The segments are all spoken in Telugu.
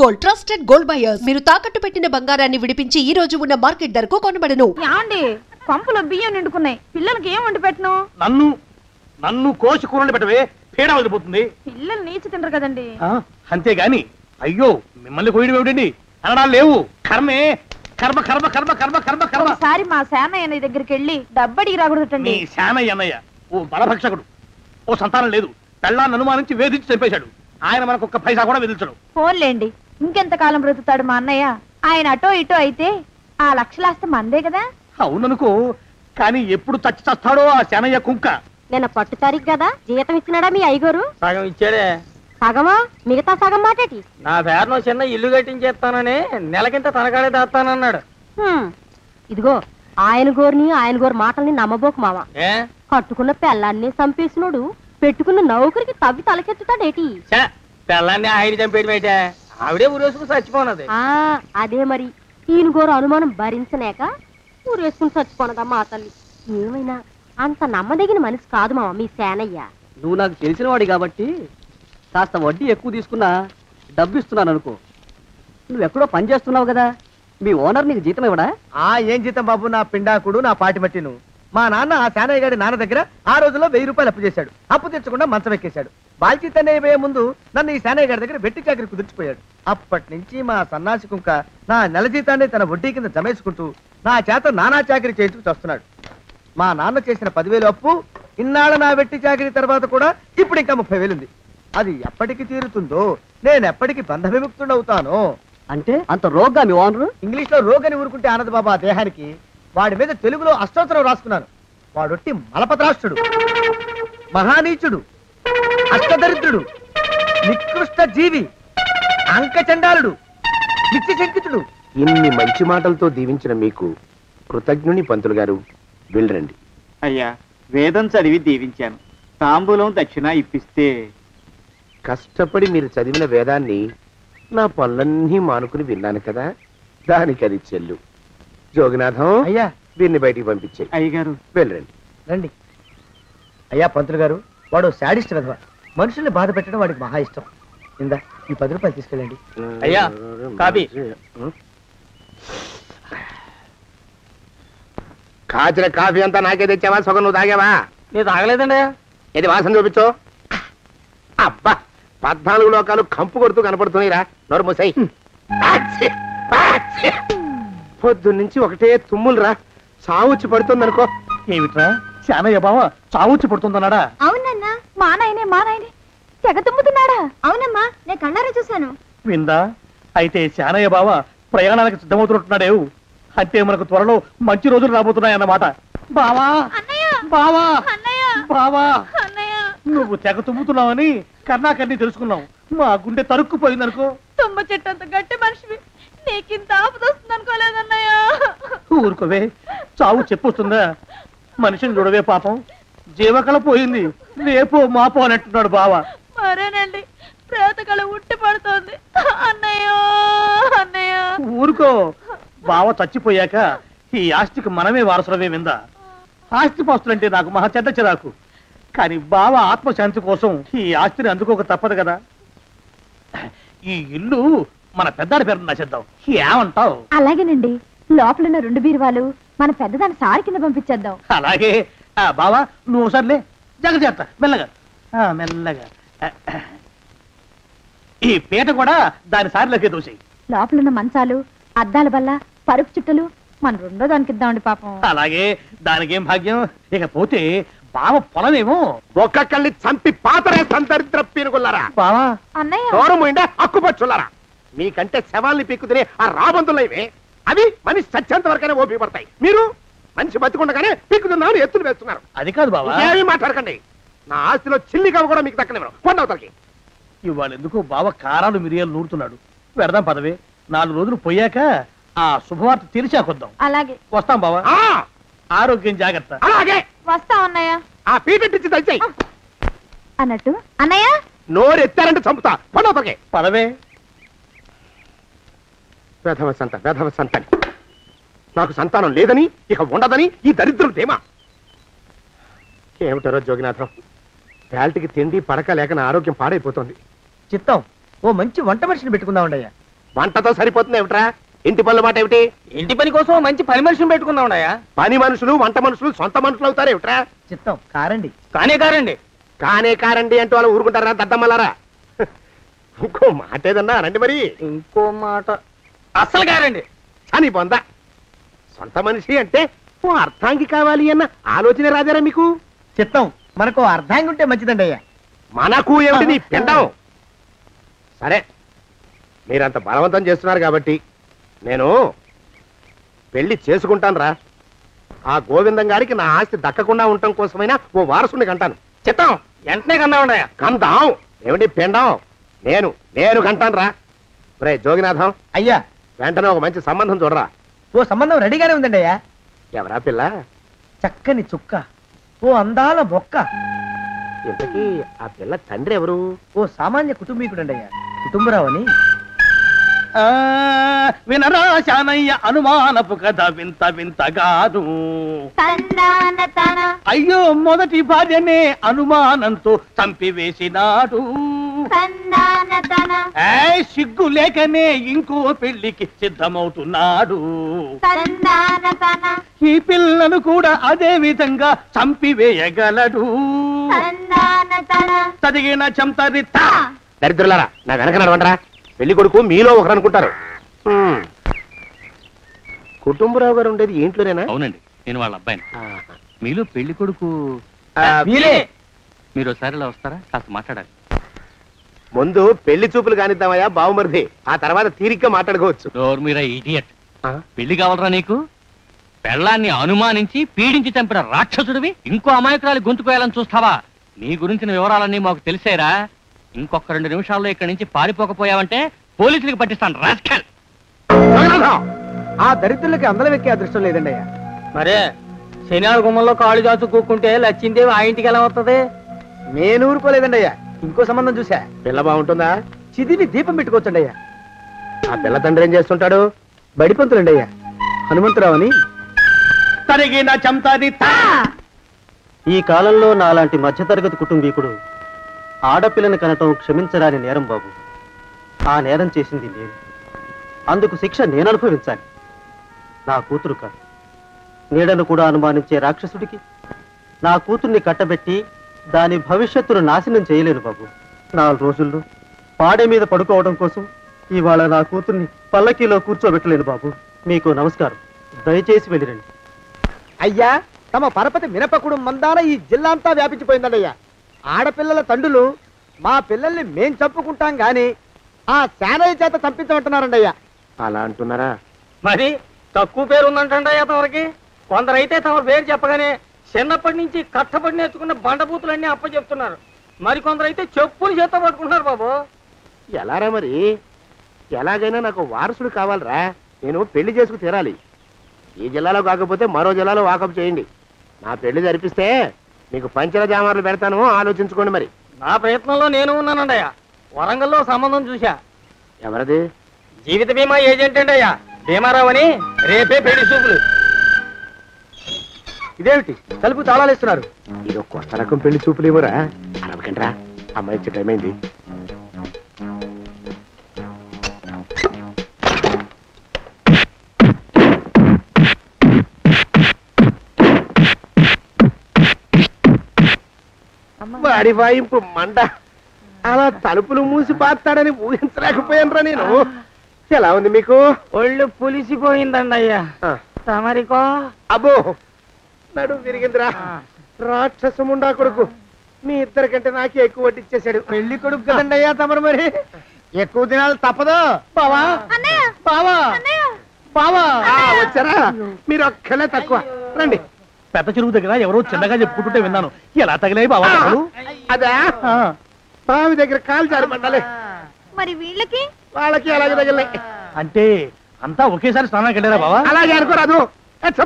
Gold trusted gold buyers. మీరు తాకట్టు పెట్టిన బంగారాన్ని విడిపించి ఈ రోజు ఉన్న మార్కెట్ ధరకు కొనబడను. యాండి పంపులో బియ్యం నిండుకున్నాయి, పిల్లలకి ఏం వండి పెట్టను? నన్ను కోసి కూరలు పెట్టవే, పేడ వదిలిపోతుంది. పిల్లలు నీచి తినరు కదండి. అంతేగాని అయ్యో మిమ్మల్ని కోయడం ఏమిటండి, అనడాలు లేవు. కర్మే కర్మ కర్మ కర్మ కర్మ కర్మ కర్మ. ఒకసారి మా శానయ్య దగ్గరికి వెళ్ళి డబ్బడికి రాకూడదండి. శానయ్య అన్నయ్య ఓ బలభక్షకుడు, ఓ సంతానం లేదు, పెళ్ళాన్ని అనుమానించి వేధించి చంపేశాడు. ఆయన మనకు ఒక్క పైసా కూడా విధించడు. ఫోన్లేండి, ఇంకెంత కాలం బ్రతుకుతాడు మా అన్నయ్య? ఆయన అటో ఇటో అయితే ఆ లక్షలాస్తి మందే కదా. అవుననుకో, కానీ ఎప్పుడు చచ్చి చస్తాడో ఆ శానయ్య కుంక. నిన్న పట్టు తారీఖు కదా, జీతం ఇచ్చినాడా మీ అయ్యగారు? సగం ఇచ్చాడే. సగమా? మిగతా సగం మాటేటి? నా పేరును చిన్న ఇల్లు కట్టించేస్తానని నెలకింత తనకాడే దాస్తానన్నాడు. ఇదిగో ఆయన గోరు మాటల్ని నమ్మబోకు మావా. కట్టుకున్న పెళ్ళాన్ని చంపేసినోడు పెట్టుకున్న నౌకరికి తవ్వి తలకెత్తుతాడేటి? పెళ్ళాన్ని ఆయన చంపేయడమేటే, ఆవిడే ఊరేసుకుని చచ్చిపోనది. అదే మరి, ఈయన గోరు అనుమానం భరించలేక ఊరేసుకుని చచ్చిపోనదమ్మా ఆ తల్లి. ఏమైనా అంత నమ్మదగిన మనిషి కాదు మావా మీ సేనయ్య. నువ్వు నాకు తెలిసిన వాడి కాబట్టి కాస్త వడ్డీ ఎక్కువ తీసుకున్నా డబ్బు ఇస్తున్నాను అనుకో. నువ్వెక్కడో పని చేస్తున్నావు కదా, మీ ఓనర్ నీకు జీతం ఇవ్వడా? ఏం జీతం బాబు, నా పిండాకుడు నా పాటి మట్టిను. మా నాన్న ఆ శానయ్య గారి నాన్న దగ్గర ఆ రోజుల్లో 1000 రూపాయలు అప్పు చేశాడు. అప్పు తెచ్చకుండా మంచం ఎక్కేశాడు. బాల్చితనే పోయే ముందు నన్ను ఈ శానయ్య గారి దగ్గర వెట్టి చాకరి కుదిర్చిపోయాడు. అప్పటి నుంచి మా సన్నాసి కుంక నా నెల జీతాన్ని తన వడ్డీ కింద జమేసుకుంటూ నా చేత నానా చాకరీ చేయించుకు వస్తున్నాడు. మా నాన్న చేసిన 10,000 అప్పు ఇన్నాళ్ళ నా వెట్టి చాకరీ తర్వాత కూడా ఇప్పుడు ఇంకా 30,000 ఉంది. అది ఎప్పటికి తీరుతుందో, నేను ఎప్పటికి బంధ విముక్తుడవుతానో. అంటే అంత రోగ్గా మీ ఓనరు? ఇంగ్లీష్ లో రోగని ఊరుకుంటే ఆనంద్ బాబా దేహానికి. వాడి మీద తెలుగులో అష్టోత్తరం రాసుకున్నాను. వాడొట్టి మలపత్రాష్ట్రుడు, మహానీచుడు, అష్టదరిద్రుడు, నికృష్ట జీవి, అంకచండాలుడు, నిత్యశంకితుడు. ఇన్ని మంచి మాటలతో దీవించిన మీకు కృతజ్ఞుని పంతులు గారు, వెళ్ళరండి. అయ్యా, వేదం చదివి దీవించాను, తాంబూలం దక్షిణ ఇప్పిస్తే. కష్టపడి మీరు చదివిన వేదాన్ని నా పనులన్నీ మానుకుని విన్నాను కదా, దానికి అది చెల్లు. జోగినాథం, అయ్యా వీరిని బయటికి పంపించే. అయ్యగారు వెళ్ళరండి. రండి. అయ్యా పంతులు గారు, వాడు శాడిస్ట్ విధవ. మనుషుల్ని బాధ పెట్టడం వాడికి మహా ఇష్టం. ఇందా ఈ 10 రూపాయలు తీసుకెళ్ళండి. అయ్యా కాపీ. కాచిన కాఫీ అంతా నాకే తెచ్చావా? సగం నువ్వు తాగావా? నేను తాగలేదండి. ఇది వాసన చూపించు. అబ్బా, 14 లోకాలు కంపు కొడుతూ కనపడుతున్నాయిరా. నోరు మూసాయి. పొద్దున్నుంచి ఒకటే తుమ్ములురా, చావుచ్చి పడుతుంది అనుకో. ఏమిట్రా శానయ్య బావ చావుచ్చి పడుతుందన్నాడా? అవునన్నా, మా నాయనే తెగ తుమ్ముతున్నాడా? అవునమ్మా, నేను కళ్ళారా చూశాను. విందా? అయితే శానయ్య బావ ప్రయాణానికి సిద్ధమవుతున్నట్టున్నాడేవు. అంటే మనకు త్వరలో మంచి రోజులు రాబోతున్నాయన్నమాట. బావా బావా బావా, నువ్వు తెగ తుమ్ముతున్నావని కర్ణాకర్ణి తెలుసుకున్నావు. మా గుండె తరుక్కుపోయిందనుకో. తుమ్మ చెట్టు అంత గట్టి మనిషివి, నీకింత ఆపద వస్తుంది అనుకోలేదన్నయ్య. ఊరుకోవే, చావు చెప్పొస్తుందా? మనిషిని చూడవే పాపం, జీవకళ పోయింది, రేపో మాపో అంటున్నాడు బావ. మరేనండి, ప్రేతకళ ఉట్టి పడుతోంది అన్నయ్యో అన్నయ్య. ఊరుకో, బావ చచ్చిపోయాక ఈ ఆస్తికి మనమే వారసులమే. విందా? ఆస్తి పాస్తులంటే నాకు మహా చెడ్డ చిరాకు, కానీ బావ ఆత్మశాంతి కోసం ఈ ఆస్తిని అందుకోక తప్పదు కదా. ఈ ఇల్లు మన పెద్దాడి పేరు నచ్చేద్దాం, ఏమంటావు? అలాగేనండి, లోపల 2 బీరువాలు మన పెద్దదాన్ని సారి కింద పంపించేద్దాం. అలాగే. బావా నువ్వు సర్లే, జాగ్రత్త, మెల్లగా మెల్లగా. ఈ పీట కూడా దాని సారిలోకే దోసేయి. లోపలున్న మంచాలు, అద్దాల బల్ల, పరుపు చుట్టలు మన 2వ దానికి ఇద్దామండి పాపం. అలాగే, దానికేం భాగ్యం. ఇకపోతే బావ పొలమేమో ఒక్కొక్కల్ని చంపి పాతరే సంతరిద్ర పీనుకున్నారా? బావా అన్నయ్య, దూరముండే అక్కుపచ్చులారా, మీకంటే శవాల్ని పీక్కుతినే ఆ రాబందులైవే, అవి మనిషి చచ్చేంత వరకనే ఓపి పడతాయి. మీరు మనిషి బతికుండగానే పీక్కుతున్నామని ఎత్తులు వేస్తున్నారు. అది కాదు బావా. ఏమీ మాట్లాడకండి. నా ఆస్తిలో చిల్లిగా కూడా మీకు దక్కనివ్వరు. కొండవతలకి. ఇవాళ ఎందుకో బావ కారాలు మిరియాలు నూరుతున్నాడు. పెడదాం పదవే, 4 రోజులు పోయాక ఆ శుభవార్త తెలిసాకొద్దాం. అలాగే. వస్తాం బావా. ఆరోగ్యం జాగ్రత్త. అలాగే వస్తాం అన్నయ్య. ఆ పీటెట్టించి దయచేయి. అన్నట్టు అన్నయ్య, నోరు ఎత్తారంటే చంపుతా. కొండవతలకి పదవే. వేధవ సంతానం. నాకు సంతానం లేదని, ఇక ఉండదని ఈ దరిద్రులు ధీమా. ఏమిటారో జోగినాథం, వేల్టికి తిండి పడక లేక నా ఆరోగ్యం పాడైపోతుంది. చిత్తం, ఓ మంచి వంట మనిషిని పెట్టుకుందామండి అయ్యా. వంటతో సరిపోతుంది ఏమిట్రా? ఇంటి పనుల మాట ఏమిటి? ఇంటి పని కోసం మంచి పని మనిషిని పెట్టుకుందామయ్యా. పని మనుషులు వంట మనుషులు సొంత మనుషులు అవుతారు ఏమిట్రా? చిత్తం కారండి. కానే కారండి. కారండి అంటూ వాళ్ళు ఊరుకుంటారా దద్దమ్మలారా? ఇంకో మాట ఏదన్నా రండి మరి. ఇంకో మాట అస్సలు కారండి. అని పొందా సొంత మనిషి అంటే ఓ అర్థాంగి కావాలి అన్న ఆలోచన రాజారా మీకు? చిత్తం మనకు అర్ధాంగి ఉంటే మంచిదండి అయ్యా. మనకు ఏమిటి నీ పిండం? సరే మీరంత బలవంతం చేస్తున్నారు కాబట్టి నేను పెళ్లి చేసుకుంటాను రా. ఆ గోవిందం గారికి నా ఆస్తి దక్కకుండా ఉండటం కోసమైనా ఓ వారసుని కంటాను. చిత్తం వెంటనే కన్నా ఉండయా. కందాం ఏమిటి పిండం? నేను కంటాను రా. రే జోగినాథం అయ్యా వెంటనే ఒక మంచి సంబంధం చూడరా. ఓ సంబంధం రెడీగానే ఉందండి అయ్యా. ఎవరా పిల్ల? చక్కని చుక్క, ఓ అందాల మొక్క. ఇంతకీ ఆ పిల్ల తండ్రి ఎవరు? ఓ సామాన్య కుటుంబీకుడండి అయ్యా, కుటుంబరావు అని. వినరా శానయ్య అనుమానపు కథ వింత వింతగాను. అయ్యో మొదటి భార్యనే అనుమానంతో చంపివేసినాడు. సిగ్గు లేకనే ఇంకో పెళ్లికి సిద్ధమవుతున్నాడు. ఈ పిల్లను కూడా అదే విధంగా చంపివేయగలడు. తదిగిన చంతరిత. దరిద్రులారా నా వెనక నడవండరా. పెళ్లి కొడుకు మీలో ఒకరు అనుకుంటారు. కుటుంబరావు గారు ఉండేది ఇంట్లోనేనా? అవునండి, నేను వాళ్ళ అబ్బాయిని. మీలో పెళ్లి కొడుకు మీరే. మీరు ఒకసారి ఇలా వస్తారా? కాస్త మాట్లాడాలి. ముందు పెళ్లి చూపులు కానిద్దామయ్యా బావుమరిది, ఆ తర్వాత తీరిగ్గా మాట్లాడుకోవచ్చు. మీరా ఇడియట్. పెళ్లి కావాలరా నీకు? పెళ్ళాన్ని అనుమానించి పీడించి చంపిన రాక్షసుడివి ఇంకో అమాయకురాలి గొంతుకోయాలని చూస్తావా? నీ గురించిన వివరాలన్నీ మాకు తెలిసేరా. ఇంకొక 2 నిమిషాల్లో ఇక్కడి నుంచి పారిపోకపోయావంటే పోలీసులకు పట్టిస్తాను. రాస్కల్. ఆ దరిద్రులకి అందలం ఎక్కే అదృష్టం లేదండి అయ్యా. మరే శనివార గుమ్మంలో కాళ్ళు చాచు కూకుంటే లచ్చిందేవి ఆ ఇంటికి ఎలా వస్తుంది? నేను ఊరుకోలేదండి అయ్యా. ఇంకో సంబంధం చూసా. పిల్ల బాగుంటుందా? చిదివి దీపం పెట్టుకోవచ్చండి అయ్యా. ఆ పిల్ల తండ్రి ఏం చేస్తుంటాడు? బడిపంతులండి అయ్యా, హనుమంతరావు అని. తరిగిన చంతరిత. ఈ కాలంలో నాలాంటి మధ్యతరగతి కుటుంబీకుడు ఆడపిల్లని కనటం క్షమించరాని నేరం బాబు. ఆ నేరం చేసింది నేను. అందుకు శిక్ష నేను అనుభవించాలి. నా కూతురు కాదు, నీడను కూడా అనుమానించే రాక్షసుడికి నా కూతుర్ని కట్టబెట్టి దాని భవిష్యత్తును నాశనం చేయలేను బాబు. 4 రోజుల్లో పాడే మీద పడుకోవడం కోసం ఇవాళ నా కూతుర్ని పల్లకీలో కూర్చోబెట్టలేను బాబు. మీకు నమస్కారం, దయచేసి వెళ్ళిరండి. అయ్యా తమ పరపతి మినపకుడు మందాన ఈ జిల్లా అంతా వ్యాపించిపోయిందండి అయ్యా. ఆడపిల్లల తండ్రులు మా పిల్లల్ని మేం చంపుకుంటాం గాని ఆ శానయ్య చేత చంపించమంటున్నారండి అయ్యా. అలా అంటున్నారా? మరి తక్కువ పేరు ఉందంటయ్యా తమరికి. కొందరైతే తమ పేరు చెప్పగానే చిన్నప్పటి నుంచి కట్టబడి నేర్చుకున్న బండబూతులన్నీ అప్పచెప్తున్నారు. మరి కొందరైతే చెప్పులు చేత పట్టుకుంటున్నారు బాబు. ఎలారా మరి? ఎలాగైనా నాకు వారసుడు కావాలరా. నేను పెళ్లి చేసుకు తీరాలి. ఈ జిల్లాలో కాకపోతే మరో జిల్లాలో వాకప్ చేయండి. నా పెళ్లి జరిపిస్తే మీకు పంచల జామార్లు పెడతాను, ఆలోచించుకోండి. మరి నా ప్రయత్నంలో నేను ఉన్నానండయ్యా. వరంగల్లో సంబంధం చూశా. ఎవరది? జీవిత బీమా ఏజెంట్ అండి అయ్యా, భీమారావు అని. రేపే పెళ్లి చూపులు. ఇదేమిటి తలుపు తాళాలు ఇస్తున్నారు? ఇది ఒక కొత్త రకం పెళ్లి చూపులు ఏమోరా. అరవకండ్రా, అమ్మాయి వచ్చే టైం అయింది. వాడి వాయింపు మండ. అలా తలుపులు మూసి పాతాడని ఊహించలేకపోయానురా నేను. ఎలా ఉంది మీకు? ఒళ్ళు పులిసిపోయిందండి అయ్యా. తమరికో? అబ్బో నడు విరిగిందిరా. రాక్షసముండా కొడుకు మీ ఇద్దరికంటే నాకే ఎక్కువ వడ్డిచ్చేశాడు. పెళ్లి కొడుకు కదండి అయ్యా తమరు, మరి ఎక్కువ దినాలు తప్పదు. బావా బావా బావా వచ్చారా? మీరు ఒక్కలే తక్కువ. రండి. పెద్ద చెరువు దగ్గర ఎవరో చిన్నగా చెప్పుకుంటుంటే విన్నాను. ఎలా తగిలాయి బావా? అదా బావి దగ్గర కాలు జారి మండాలి. మరి వీళ్ళకి వాళ్ళకి అలాగే తగిలే. అంటే అంతా ఒకేసారి స్నానానికి వెళ్ళారా బావా? అలాగే అనుకోరాదు.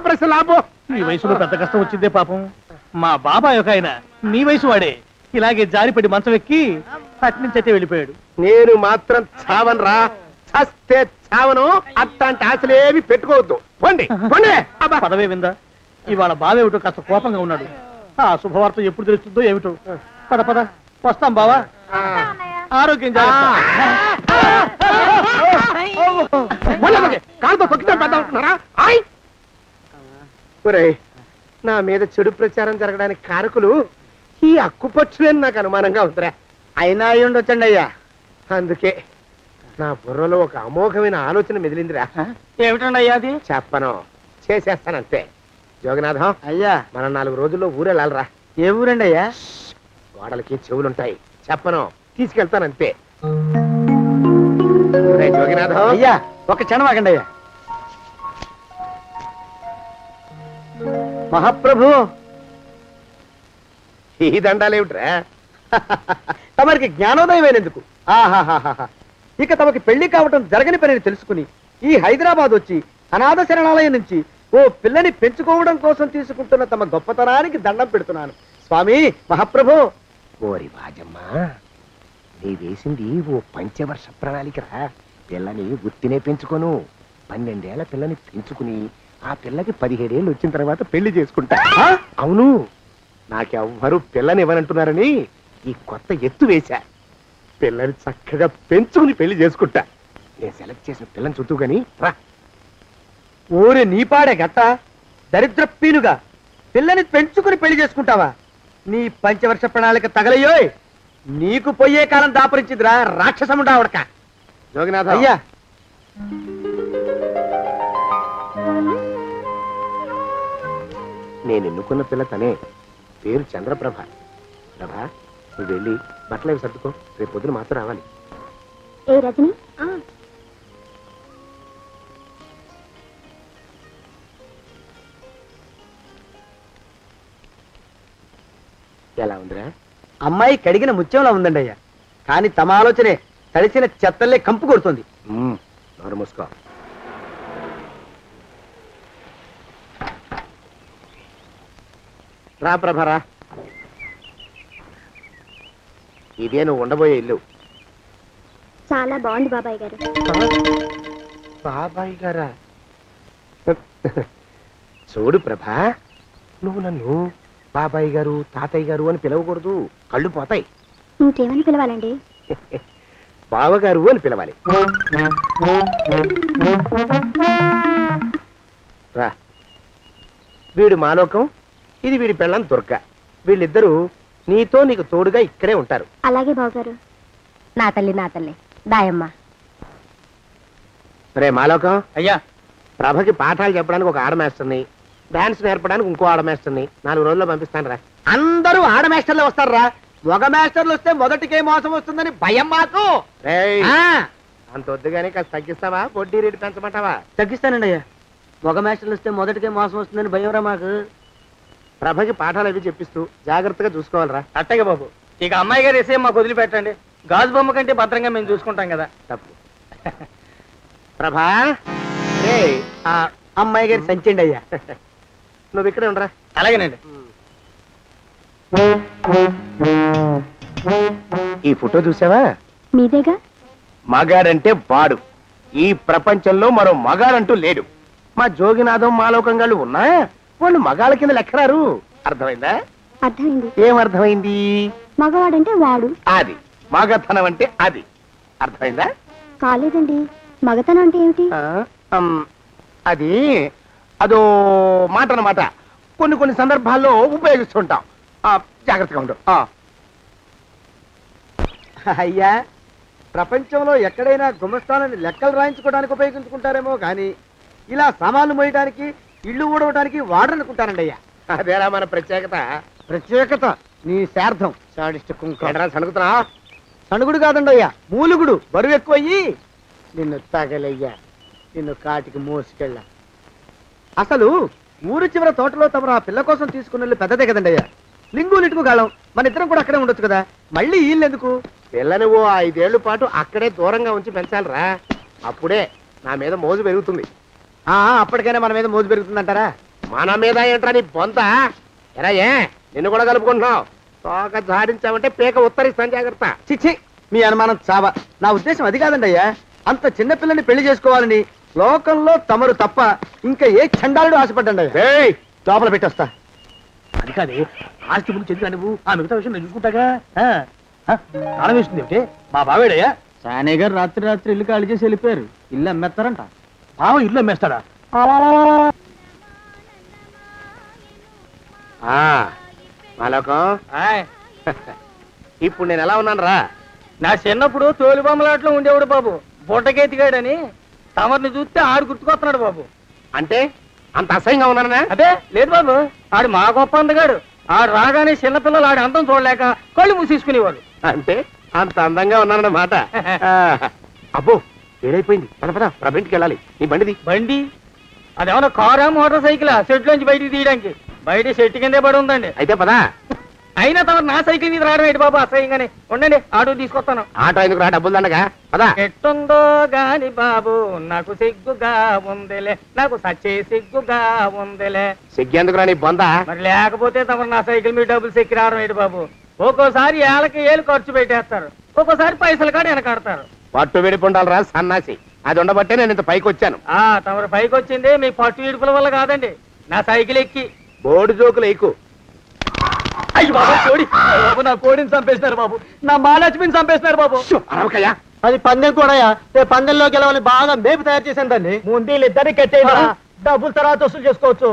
ప్రశ్న లాభం. ఈ వయసులో పెద్ద కష్టం వచ్చిందే పాపం. మా బాబాయ్ ఒక ఆయన నీ వయసు వాడే ఇలాగే జారిపడి మంచం ఎక్కి అట్నుంచి అయితే వెళ్ళిపోయాడు. నేను మాత్రం చావను రా. చస్తే చావను. అట్లాంటి ఆశలేవి పెట్టుకోవద్దు. పండి పండి. పదవే విందా. ఇవాళ బావేమిటో కాస్త కోపంగా ఉన్నాడు. ఆ శుభవార్త ఎప్పుడు తెలుస్తుందో ఏమిటో. పద పద వస్తాం బావా. ఆరోగ్యం జాగ్రత్త. ఒరేయ్, నా మీద చెడు ప్రచారం జరగడానికి కారకులు ఈ అక్కుపచ్చులని నాకు అనుమానంగా ఉందిరా. అయినా అయి ఉండొచ్చండి అయ్యా. అందుకే నా బుర్రలో ఒక అమోఘమైన ఆలోచన మెదిలిందిరా. ఏమిటండి అయ్యా అది? చెప్పను, చేసేస్తానంతే. జోగనాథం, అయ్యా, మనం 4 రోజుల్లో ఊరెళ్ళాలరా. ఏ ఊరండి అయ్యా? గోడలకి చెవులుంటాయి, చెప్పను, తీసుకెళ్తానంతే. ఒరేయ్ జోగినాథం, అయ్యా ఒక క్షణం ఆగండి అయ్యా. మహాప్రభు, ఈ దండాలేమిట్రా? తమరికి జ్ఞానోదయమైనందుకు ఆహాహాహా. ఇక తమకి పెళ్లి కావటం జరగని పనిని తెలుసుకుని ఈ హైదరాబాద్ వచ్చి అనాథ శరణాలయం నుంచి ఓ పిల్లని పెంచుకోవడం కోసం తీసుకుంటున్న తమ గొప్పతనానికి దండం పెడుతున్నాను స్వామి. మహాప్రభు. ఓరి బాజమ్మ, నీ వేసింది ఓ పంచవర్ష ప్రణాళికరా. పిల్లని గుర్తినే పెంచుకోను, 12 ఏళ్ల పిల్లని పెంచుకుని ఆ పిల్లకి 17 ఏళ్ళు వచ్చిన తర్వాత పెళ్లి చేసుకుంటా. అవును, నాకెవ్వరూ పిల్లని ఇవ్వనంటున్నారని ఈ కొత్త ఎత్తు వేశా. పిల్లని చక్కగా పెంచుకుని పెళ్లి చేసుకుంటా. నేను సెలెక్ట్ చేసిన పిల్లని చుట్టూ గాని రా. ఊరి నీపాడే గట్ట దరిద్రపీనుగా పిల్లని పెంచుకుని పెళ్లి చేసుకుంటావా? నీ పంచవర్ష ప్రణాళిక తగలయ్యోయ్. నీకు పోయే కాలం దాపరించిందిరా రాక్షసముండావడక. జోగినాథ, అయ్యా, నేను ఎన్నుకున్న పిల్ల తనే. పేరు చంద్రప్రభ. ప్రభ, నువ్వు వెళ్ళి బట్టలు అవి సర్దుకో, రేపు పొద్దున మాత్రం రావాలి. ఏ రజని, ఎలా ఉందిరా? అమ్మాయి కడిగిన ముత్యంలా ఉందండి అయ్యా. కానీ తమ ఆలోచనే తడిసిన చెత్తల్లే కంపు కొడుతుంది. నోరు మూసుకో. రా ప్రభరా, ఇదే నువ్వు ఉండబోయే ఇల్లు. చాలా బాగుంది బాబాయ్ గారు. బాబాయ్ గారా? చూడు ప్రభా, నువ్వు నన్ను బాబాయ్ గారు, తాతయ్య గారు అని పిలవకూడదు, కళ్ళు పోతాయి. ఇంకేమని పిలవాలండి? బావగారు అని పిలవాలి. రా, వీడు మాలోకం, ఇది వీడి పెళ్ళం దుర్గ. వీళ్ళిద్దరూ నీతో నీకు తోడుగా ఇక్కడే ఉంటారు. అలాగే బావగారు. నా తల్లి నా తల్లి దాయమ్మ. రే మాలోకం, అయ్యా, ప్రభకి పాఠాలు చెప్పడానికి ఒక ఆడమేస్తుంది, డాన్స్ నేర్పడానికి ఇంకో ఆడమేస్తుంది. 4 రోజుల్లో పంపిస్తాను రా. అందరూ ఆడ మాస్టర్లు వస్తారా? మగ మాస్టర్లు వస్తే మొదటికే మోసం వస్తుందని భయం మాకు. అంత వద్దుగానే కాస్త తగ్గిస్తావా? వడ్డీ రేటు పెంచమంటావా? తగ్గిస్తానండి అయ్యా. మగ మాస్టర్లు వస్తే మొదటికే మోసం వస్తుందని భయంరా మాకు. ప్రభకి పాఠాలు అవి చెప్పిస్తూ జాగ్రత్తగా చూసుకోవాలరా. అట్టగే బాబు. ఇక అమ్మాయి గారు వేసే మాకు వదిలిపెట్టండి. గాజు బొమ్మ కంటే భద్రంగా మేము చూసుకుంటాం కదా. తప్పు. ప్రభా, ఆ అమ్మాయి గారి సంచండి అయ్యా. నువ్వు ఇక్కడే ఉండరా. అలాగేనండి. ఈ ఫోటో చూసావా? మీదేగా. మగాడంటే వాడు. ఈ ప్రపంచంలో మరో మగాడంటూ లేడు. మా జోగినాథం మాలోకం గాళ్ళు ఉన్నా వాళ్ళు మగాళ్ళ కింద లెక్కరారు. అర్థమైందా? అర్థమైంది. ఏమర్థమైంది? మగవాడంటే వాడు. అది మగతనం అంటే అది. అర్థమైందా? కాలేదండి. మగతనం అంటే ఏమిటి? అది అదో మాట అన్నమాట. కొన్ని సందర్భాల్లో ఉపయోగిస్తుంటాం. జాగ్రత్తగా ఉండు. అయ్యా, ప్రపంచంలో ఎక్కడైనా గుమస్థానాన్ని లెక్కలు రాయించుకోవడానికి ఉపయోగించుకుంటారేమో కానీ ఇలా సామాన్లు మోయడానికి, ఇల్లు ఊడవడానికి వాడరనుకుంటానండి అయ్యా. అదేరా మన ప్రత్యేకత. ప్రత్యేకత నీ శార్థం. సణుగుతున్నా? సణుగుడు కాదండి అయ్యా, మూలుగుడు. బరువు ఎక్కువయ్యి నిన్ను తగలయ్యా, నిన్ను కాటికి మోసుకెళ్ళా. అసలు ఊరు చివర తోటలో తమరు ఆ పిల్ల కోసం తీసుకున్న పెద్దదే కదండి అయ్యా. లింగు లిటుకు గాలం. మన ఇద్దరం కూడా అక్కడే ఉండొచ్చు కదా. మళ్ళీ వీళ్ళెందుకు? పిల్లని ఓ 5 ఏళ్ల పాటు అక్కడే దూరంగా ఉంచి పెంచాలిరా. అప్పుడే నా మీద మోజు పెరుగుతుంది. అప్పటికైనా మన మీద మోజు పెరుగుతుందంటారా? మన మీద ఏంట్రా నీ బొంత? ఎరా, నిన్ను కూడా కలుపుకుంటున్నావు. తోక జాడించావంటే పీక ఉత్తరిస్తాను, జాగ్రత్త. చిచ్చి, మీ అనుమానం చావా. నా ఉద్దేశం అది కాదండి అయ్యా. అంత చిన్న పిల్లని పెళ్లి చేసుకోవాలని లోకంలో తమరు తప్ప ఇంకా ఏ చండాలుడు ఆశపడ్డండి అయ్యా. లోపల పెట్టొస్తా. అది కాదే, ఆస్తి ముందు చెందుగా నువ్వు, ఆ మిగతా విషయం నేను చూసుకుంటాగా. తాళం వేస్తుంది ఏమిటి? మా బావేడయ్యా. సానే గారు రాత్రి ఇల్లు ఖాళీ చేసి వెళ్ళిపోయారు. ఇల్లు అమ్మేస్తారంట. బావ ఇల్లు అమ్మేస్తాడా? మాలోకం ఆయ్, ఇప్పుడు నేను ఎలా ఉన్నాను రా? నా చిన్నప్పుడు తోలు బొమ్మలాట్లో ఉండేవాడు బాబు, బుట్టకెత్తిగాడని. తమరిని చూస్తే ఆడు గుర్తుకొస్తున్నాడు బాబు. అంటే అంత అసహ్యంగా ఉన్నానా? అదే లేదు బాబు, ఆడు మా గొప్ప అందగాడు. ఆడు రాగానే చిన్నపిల్లలు ఆడి అందం చూడలేక కళ్ళు మూసేసుకునేవాడు. అంటే అంత అందంగా ఉన్నానన్నమాట. అబ్బో ఏడైపోయింది, పద పద ప్రబింటికి వెళ్ళాలి. నీ బండిది. బండి అదేమన్నా కారా మోటార్ సైకిల్ షెడ్లోంచి బయటికి తీయడానికి? బయట షెట్టు కిందే పడి ఉందండి. అయితే పదా. అయినా తమరు నా సైకిల్ మీద రావడం ఏంటి బాబు అసహ్యంగానే. ఉండండి ఆటో తీసుకొస్తాను. ఆటో ఎందుకు రా, డబ్బులు దండగా పదా. ఎట్టుందో గాని బాబు నాకు సిగ్గుగా ఉందిలే, నాకు సచ్చే సిగ్గుగా ఉందిలే. సిగ్గెందుకు రా నీ బొందా? మరి లేకపోతే తమరు నా సైకిల్ మీద డబ్బులు సెక్కి రావడం ఏంటి బాబు? ఒక్కోసారి ఏళ్ళకి ఏళ్ళు ఖర్చు పెట్టేస్తారు, ఒక్కోసారి పైసలు కాడ వెనకాడతారు. పట్టు విడిపుండాలి రా సన్నాసి, అది ఉండబట్టే నేను ఇంత పైకి వచ్చాను. తమరు పైకి వచ్చింది మీ పట్టు విడుపుల వల్ల కాదండి, నా సైకిల్ ఎక్కి. బోర్డు జోకులు ఎక్కువ. అయ్యి బాబు కోడి, బాబు నా కోడిని చంపేస్తున్నారు బాబు, నా మహాలక్ష్మిని చంపేస్తున్నారు బాబు. అరవకయ్యా, అది పందెం కూడా. పందెంలో గెలవని బాగా మేపు తయారు చేశాను దాన్ని. ముందు వీళ్ళిద్దరిని కట్టేయరా, డబ్బులు తర్వాత వసూలు చేసుకోవచ్చు.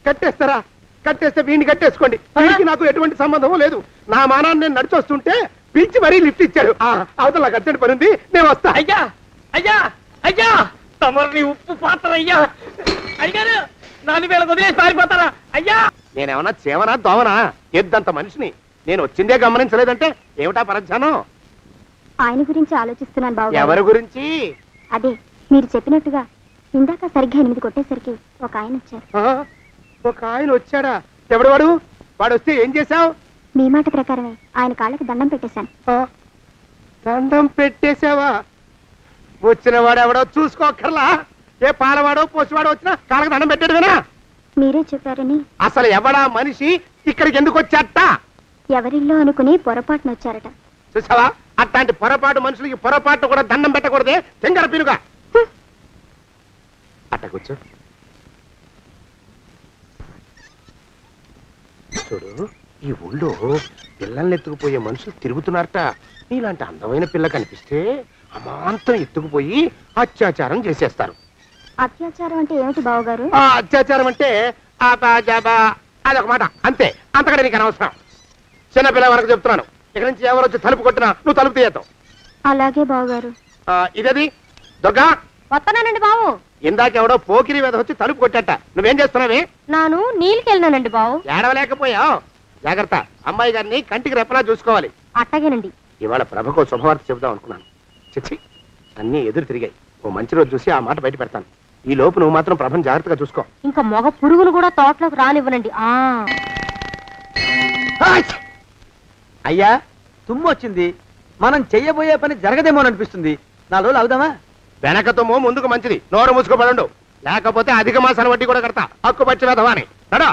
కట్టేస్తారా? కట్టేస్తే వీడిని కట్టేసుకోండి, వీడికి నాకు ఎటువంటి సంబంధం లేదు. నా మానాన్ని నేను నడిచొస్తుంటే పిలిచి మరీ లిఫ్ట్ ఇచ్చాడు. అవతల నాకు అర్జెంట్ పని ఉంది, నేను వస్తా. అయ్యా అయ్యా అయ్యా, తమరిని ఉప్పు పాత్ర అయ్యా. అయ్యారు నన్ను వీళ్ళకి వదిలేసి పారిపోతారా? అయ్యా నేనేమన్నా చేవనా దోవనా? ఎద్దంత మనిషిని. నేను వచ్చిందే గమనించలేదంటే ఏమిటా పరధ్యానం? ఆయన గురించి ఆలోచిస్తున్నాను బాబు. ఎవరి గురించి? అదే మీరు చెప్పినట్టుగా ఇందాక సరిగ్గా 8 కొట్టేసరికి ఒక ఆయన వచ్చారు. ఒక ఆయన వచ్చాడా? ఎవడు వాడు? వాడు వస్తే ఏం చేశావు? మీ మాట ప్రకారమే ఆయన కాళ్ళకి దండం పెట్టేశాను. దండం పెట్టేశావా? వచ్చిన వాడు ఎవడో చూసుకోకర్లా. ఏ పాలవాడో పోసివాడో వచ్చినా కాళ్ళకి దండం పెట్టాడువేనా? మీరే చెప్పారని. అసలు ఎవడా మనిషి ఇక్కడికి ఎందుకు వచ్చాట? ఎవరిల్లో అనుకుని పొరపాటున వచ్చారట. చూసావా, అట్లాంటి పొరపాటు మనుషులకి పొరపాటు కూడా దండం పెట్టకూడదే, తెంగర పినుగా. అట్ట కూర్చో. చూడు, ఈ ఊళ్ళో పిల్లల్ని ఎత్తుకుపోయే మనుషులు తిరుగుతున్నారట. నీలాంటి అందమైన పిల్ల కనిపిస్తే అమాంతం ఎత్తుకుపోయి అత్యాచారం చేసేస్తారు. అత్యాచారం అంటే ఏమిటి బావగారు? అత్యాచారం అంటే అదొక మాట అంతే, అంతకంటే నీకు అనవసరం. చిన్నపిల్ల వరకు చెప్తున్నాను. ఇక్కడ నుంచి ఎవరు వచ్చి తలుపు కొట్టినా నువ్వు తలుపు తీయతావు. అలాగే బావగారు. ఇదది దుర్గా, వస్తున్నానండి బావు. ఇందాకెవడో పోకిరి మీద వచ్చి తలుపు కొట్టట. నువ్వేం చేస్తున్నావే? నాను నీళ్ళకెళ్ళినానండి బావు. ఏడవలేకపోయావు. జాగ్రత్త, అమ్మాయి గారిని కంటికి రెప్పలా చూసుకోవాలి. అట్టగేనండి. ఇవాళ ప్రభకు శుభవార్త చెబుదాం అనుకున్నాను. చిచ్చి, అన్నీ ఎదురు తిరిగాయి. ఓ మంచి రోజు చూసి ఆ మాట బయట పెడతాను. ఈ లోపు నువ్వు మాత్రం ప్రభను జాగ్రత్తగా చూసుకో. ఇంకా మగ పురుగును కూడా తోటలోకి రానివ్వనండి. అయ్యా తుమ్ము వచ్చింది, మనం చెయ్యబోయే పని జరగదేమో అనిపిస్తుంది. 4 రోజులు అవుదామా? వెనకతోమో ముందుకు మంచిది. నోరు మూసుకోబడండు, లేకపోతే అధిక మాసాల వడ్డీ కూడా కడతా. హక్కు పచ్చి వేధవా అని నడా.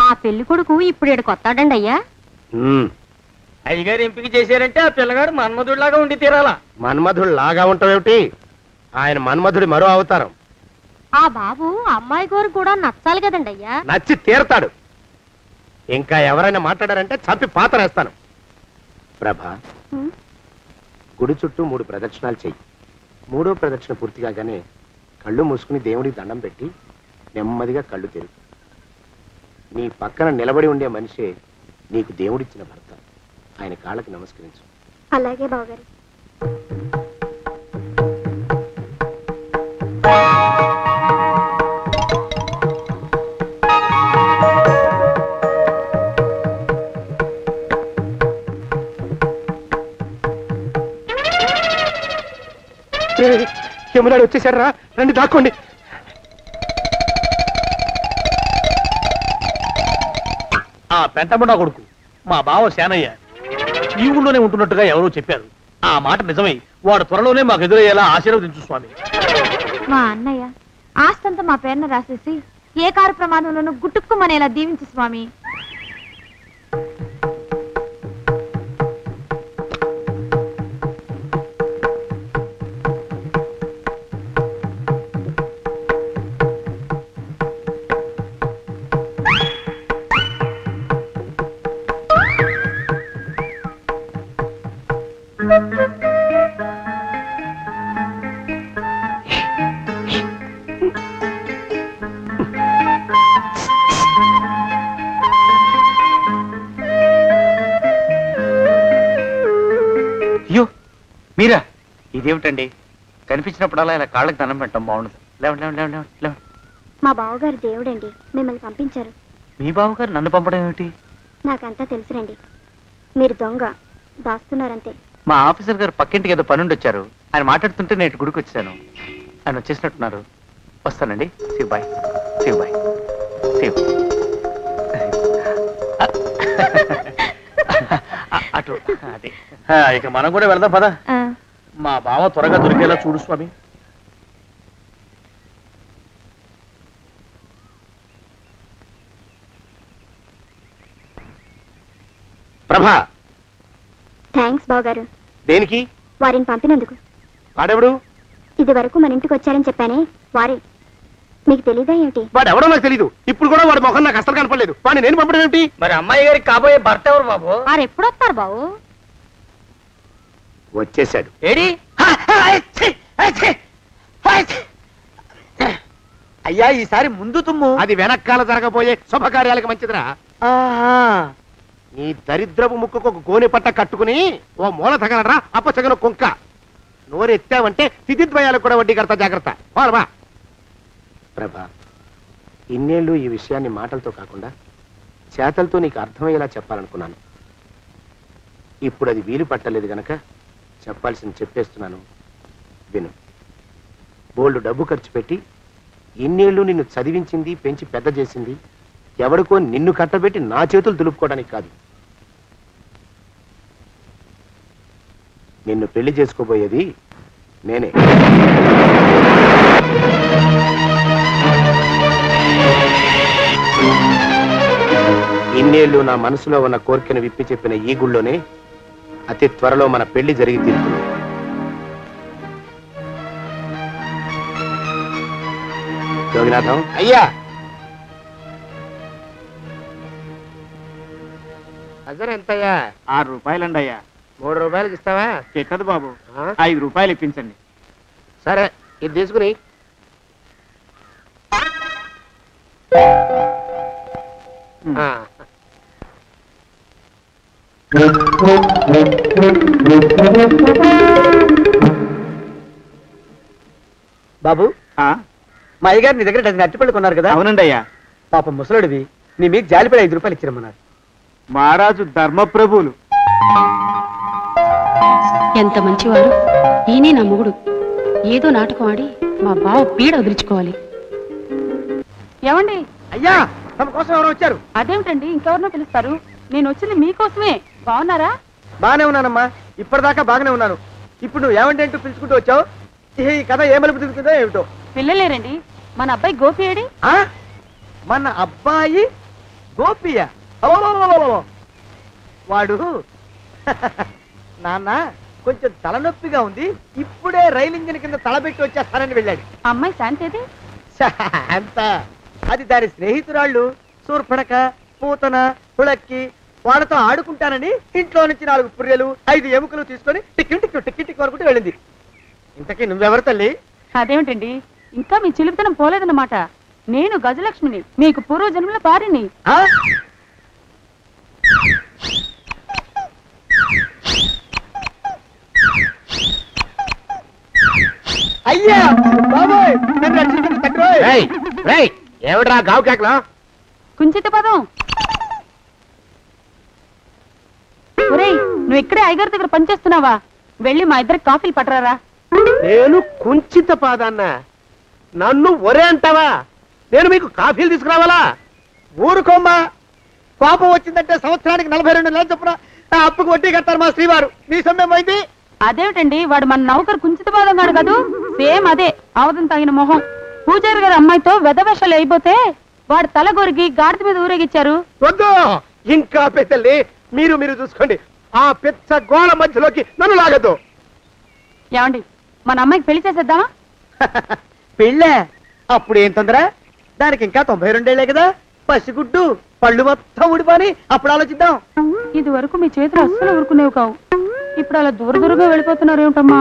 ఆ పెళ్లి కొడుకు ఇప్పుడు ఇక్కడికి వస్తాడండి అయ్యా. అయ్యగారు ఎంపిక చేశారంటే ఆ పిల్లగాడు మన్మధుడిలాగా ఉండి తీరాలా. మన్మధుడు లాగా ఉంటావేమిటి? ఆయన మన్మధుడి మరో అవతారం. ఆ బాబు అమ్మాయి గారు కూడా నచ్చాలి కదండి అయ్యా. నచ్చి తీరతాడు. ఇంకా ఎవరైనా మాట్లాడారంటే చంపి పాతరేస్తాను. ప్రభా, గుడి చుట్టూ 3 ప్రదక్షిణాలు చెయ్యి. 3వ ప్రదక్షిణ పూర్తి కాగానే కళ్ళు మూసుకుని దేవుడికి దండం పెట్టి నెమ్మదిగా కళ్ళు తెరుగు. నీ పక్కన నిలబడి ఉండే మనిషే నీకు దేవుడిచ్చిన భర్త. ఆయన కాళ్ళకి నమస్కరించు. అలాగే బావగారు. యమునాడు వచ్చేసాడు రా, రండి దాక్కోండి. ఆ పెంటముడా కొడుకు మా బావ శానయ్య ఈ ఊళ్ళోనే ఉంటున్నట్టుగా ఎవరో చెప్పారు. ఆ మాట నిజమై వాడు త్వరలోనే మాకు ఎదురయ్యేలా ఆశీర్వదించు స్వామి. మా అన్నయ్య ఆస్తంతా మా పేరున రాసేసి ఏ కారు ప్రమాదంలోనూ గుట్టుక్కుమనేలా దీవించు స్వామి. ఇదేమిటండి కనిపించినప్పుడల్లా ఇలా కాళ్ళకి దండం పెట్టడం బాగుండదు. లేవండి లేవండి లేవండి లేవండి. మా బావగారు దేవుడండి, మిమ్మల్ని పంపించారు. మీ బావగారు నన్ను పంపడం ఏమిటి? నాకంతా తెలుసురండి. మీరు దొంగ దాస్తున్నారంతే. మా ఆఫీసర్ గారు పక్కింటికి ఏదో పనుండి వచ్చారు. ఆయన మాట్లాడుతుంటే నేను గుడికి వచ్చాను. ఆయన వచ్చేసినట్టున్నారు. వస్తానండి. Shiv bye Shiv bye Shiv. అటు అదే. ఇక మనం కూడా వెళ్దాం పద. మా బావ త్వరగా దొరికేలా చూడు స్వామి. ప్రభా, థ్యాంక్స్ బావగారు. దేనికి? వారిని పంపినందుకు. వాడెవడు? ఇది వరకు మన ఇంటికి వచ్చారని చెప్పానే వారే. మీకు తెలీదా ఏమిటి? వాడు ఎవడో నాకు తెలీదు. ఇప్పుడు కూడా వాడి మొహం నాకు అసలు కనపడలేదు. వాడిని నేను పంపడం ఏమిటి? మరి అమ్మాయి గారికి కాబోయే భర్త ఎవరు బాబు? వారు ఎప్పుడు వస్తారు బాబు? వచ్చేసాడు. ఏడి? అయ్యా ఈసారి ముందు తుమ్ము. అది వెనకాల జరగబోయే శుభకార్యాలకు మంచిదిరా. నీ దరిద్రపు ముక్కుకు ఒక గోనె పట్ట కట్టుకుని ఓ మూల తగలరా అప్పచగన కుంక. నోరెత్తావంటే తిథిద్వయాలకు కూడా వడ్డీ కడతా, జాగ్రత్త. పోరమా ప్రభా, ఇన్నేళ్ళు ఈ విషయాన్ని మాటలతో కాకుండా చేతలతో నీకు అర్థమయ్యేలా చెప్పాలనుకున్నాను. ఇప్పుడు అది వీలు పట్టలేదు గనక చెప్పాల్సింది చెప్పేస్తున్నాను, విను. బోల్డు డబ్బు ఖర్చు పెట్టి ఇన్నేళ్ళు నిన్ను చదివించింది, పెంచి పెద్ద చేసింది ఎవడికో నిన్ను కట్టబెట్టి నా చేతులు దులుపుకోవడానికి కాదు. నిన్ను పెళ్లి చేసుకోబోయేది నేనే. ఇన్నేళ్ళు నా మనసులో ఉన్న కోరికను విప్పి చెప్పిన ఈ గుళ్ళోనే అతి త్వరలో మన పెళ్లి జరిగి తీరుతుంది. యోగినాథం అయ్యా, అజర్ ఎంతయ్యా? 6 రూపాయలండి అయ్యా. 3 రూపాయలకి ఇస్తావా? చెక్కదు బాబు, 5 రూపాయలు ఇప్పించండి. సరే, ఇది తీసుకుని. బాబు, మా అయ్యగారు నీ దగ్గర డజన్ అరటిపళ్ళు కొన్నారు కదా? అవునండి అయ్యా. పాపం ముసలుడివి, నీ మీకు జాలిపడి 5 రూపాయలు ఇచ్చిరమ్మన్నారు. మహారాజు ధర్మప్రభువులు. ఎంత మంచివారు. ఈయనే నా మొగుడు. ఏదో నాటకం ఆడి మా బావ పీడ వదిలించుకోవాలి. ఏమండి? అయ్యా, తమ కోసం ఎవరో వచ్చారు. అదేమిటండి, ఇంకెవరినో పిలుస్తారు? నేను వచ్చింది మీకోసమే. బాగున్నారా? బాగానే ఉన్నానమ్మా, ఇప్పటిదాకా బాగానే ఉన్నాను. ఇప్పుడు నువ్వు ఏమంటే అంటూ పిలుచుకుంటూ వచ్చావు. ఈ కథ ఏ మలుపు తిరుగుతుందో ఏమిటో. పిల్లలేరండి. మన అబ్బాయి గోపి ఏడి? మన అబ్బాయి గోపియ? వాడు నాన్న కొంచెం తలనొప్పిగా ఉంది, ఇప్పుడే రైలు ఇంజిన్ కింద తలబెట్టి వచ్చేస్తానని వెళ్ళాడు. అమ్మాయి శాంతి అంత అది దాని స్నేహితురాళ్ళు సూర్పణక, పూతన, పుళక్కి వాళ్ళతో ఆడుకుంటానని ఇంట్లో నుంచి 4 పుర్రెలు 5 ఎముకలు తీసుకొని టిక్కి టిక్కి టిక్కి టిక్కి వరకుంటూ వెళ్ళింది. ఇంతకీ నువ్వెవరు తల్లి? అదేమిటండి, ఇంకా మీ చిలుపుతనం పోలేదన్నమాట. నేను గజలక్ష్మిని, మీకు పూర్వజన్మల భార్యని. అయ్యా బాబోయ్, నన్ను రక్షించండి తండ్రి. ఏమిట్రా గావు కేకలో? కుంచిత పదం. ఒరేయ్, నువ్వు ఇక్కడే అయ్యగారి దగ్గర పనిచేస్తున్నావా? వెళ్ళి మా ఇద్దరికి కాఫీలు పట్టరారా. నేను కుంచిత పాదాన్న, నన్ను ఒరే అంటావా? నేను మీకు కాఫీలు తీసుకురావాలా? ఊరుకోమ్మా, కోపం వచ్చిందంటే సంవత్సరానికి 42 నెలలు చొప్పున అప్పుకు వడ్డీ కడతారు మా శ్రీవారు. నీ సొమ్మేం పోయింది? అదేమిటండి, వాడు మన నౌకరు కుంచిత పాదం గాడు కదూ. సేమ్ అదే, అవధం తగిన మొహం. పూజారి గారి అమ్మాయితో వెధవేషాలు అయిపోతే వాడు తల గొరిగి గాడిద మీద ఊరేగిచ్చారు. వద్దు, ఇంకా పెద్దల్ని మీరు చూసుకోండి. ఆ పెద్ద గోళ మధ్యలోకి నన్ను లాగద్దు. ఏమండి, మన అమ్మాయికి పెళ్లి చేసేద్దామా? పెళ్ళే? అప్పుడు ఏం తొందర? దానికి ఇంకా 92 ఏళ్లే కదా. పసిగుడ్డు పళ్ళు మొత్తం ఊడిపోని అప్పుడు ఆలోచిద్దాం. ఇది వరకు మీ చేతులు అస్సలు ఊరుకునేవి కావు. ఇప్పుడు అలా దూరంగా వెళ్ళిపోతున్నారు ఏమిటమ్మా?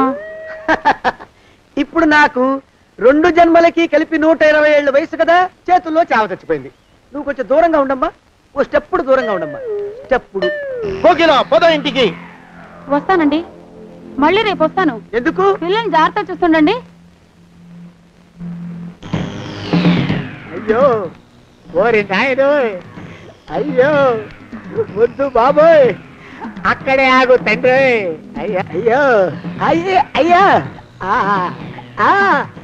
ఇప్పుడు నాకు 2 జన్మలకి కలిపి 120 ఏళ్ళ వయసు కదా, చేతుల్లో చావ చచ్చిపోయింది. నువ్వు కొంచెం దూరంగా ఉండమ్మా, ఓ స్టెప్పుడు దూరంగా ఉండమ్మా. స్టెప్పుడు కోకిలో పొద ఇంటికి వస్తానండి. మళ్ళీ రేపు వస్తాను. ఎందుకు? పిల్లల్ని జాగ్రత్త చూస్తుండండి. అయ్యో ఓరి నాయుడు, అయ్యో వద్దు బాబోయ్, అక్కడే ఆగు తండ్రి. అయ్యో అయ్యో అయ్యో అయ్యో